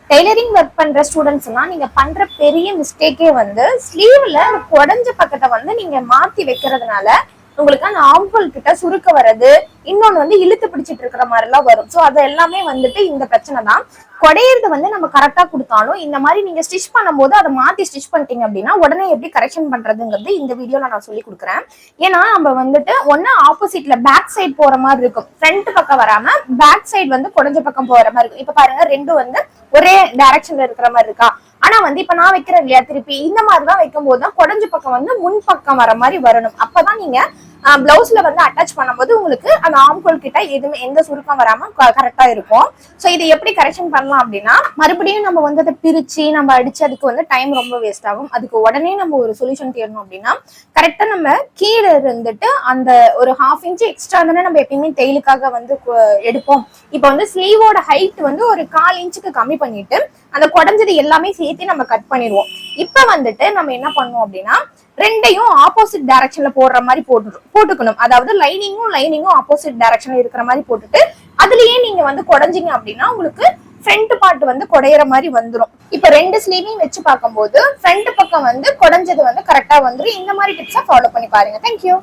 Tailoring work பண்ற ஸ்டூடெண்ட்ஸ்னா நீங்க பண்ற பெரிய மிஸ்டேக்கே வந்து ஸ்லீவ்ல குடஞ்ச பக்கத்தை வந்து நீங்க மாத்தி வைக்கிறதுனால உங்களுக்கு அந்த ஆம்ஹோல் கிட்ட சுருக்க வர்றது, இன்னொன்னு வந்து இழுத்து பிடிச்சிட்டு இருக்கிற மாதிரி எல்லாம் வரும். ஸோ அது எல்லாமே வந்துட்டு இந்த பிரச்சனை தான். குடையிறது வந்து நம்ம கரெக்டா கொடுத்தாலும் இந்த மாதிரி நீங்க ஸ்டிச் பண்ணும்போது அதை மாத்தி ஸ்டிச் பண்ணிட்டீங்க அப்படின்னா உடனே எப்படி கரெக்ஷன் பண்றதுங்கிறது இந்த வீடியோல நான் சொல்லி கொடுக்குறேன். ஏன்னா நம்ம வந்துட்டு ஒன்னு ஆப்போசிட்ல பேக் சைடு போற மாதிரி இருக்கும், ஃப்ரண்ட் பக்கம் வராம பேக் சைடு வந்து குடஞ்ச பக்கம் போற மாதிரி இருக்கும். இப்ப பாருங்க ரெண்டும் வந்து ஒரே டைரக்ஷன்ல இருக்கிற மாதிரி இருக்கா. ஆனா வந்து இப்ப நான் வைக்கிறேன் இல்லையா, திருப்பி இந்த மாதிரிதான் வைக்கும் போதுதான் குடஞ்ச பக்கம் வந்து முன் பக்கம் வர மாதிரி வரணும். அப்பதான் நீங்க பிளவுஸ்ல வந்து அட்டாச் பண்ணும்போது உங்களுக்கு அந்த ஆம்ஹோல் கிட்ட எதுவுமே எந்த சுருக்கம் வராம கரெக்டா இருக்கும். சோ இதை எப்படி கரெக்ஷன் பண்ணலாம் அப்படின்னா, மறுபடியும் நம்ம வந்து அதை பிரிச்சு நம்ம அடிச்சு அதுக்கு வந்து டைம் ரொம்ப வேஸ்ட் ஆகும். அதுக்கு உடனே நம்ம ஒரு சொல்யூஷன் தேடணும் அப்படின்னா, கரெக்டா நம்ம கீழே இருந்துட்டு அந்த ஒரு 1/2 இன்ச் எக்ஸ்ட்ரா தானே நம்ம எப்பயுமே டெய்லுக்காக வந்து எடுப்போம். இப்ப வந்து ஸ்லீவோட ஹைட் வந்து ஒரு 1/4 இன்ச்சுக்கு கம்மி பண்ணிட்டு அந்த குடஞ்சது எல்லாமே சேர்த்து நம்ம கட் பண்ணிடுவோம். இப்ப வந்துட்டு நம்ம என்ன பண்ணுவோம் அப்படின்னா, ரெண்டையும் ஆப்போசிட் டைரக்ஷன்ல போடுற மாதிரி போட்டுக்கணும். அதாவது லைனிங்கும் ஆப்போசிட் டைரக்ஷன்ல இருக்கிற மாதிரி போட்டுட்டு அதுலயே நீங்க வந்து குடஞ்சிங்க அப்படின்னா உங்களுக்கு ஃப்ரண்ட் பார்ட் வந்து குடையிற மாதிரி வந்துடும். இப்ப ரெண்டு ஸ்லீவையும் வச்சு பார்க்கும்போது ஃப்ரண்ட் பக்கம் வந்து குடஞ்சது வந்து கரெக்டா வந்துடும். இந்த மாதிரி டிப்ஸை ஃபாலோ பண்ணி பாருங்க. தேங்க்யூ.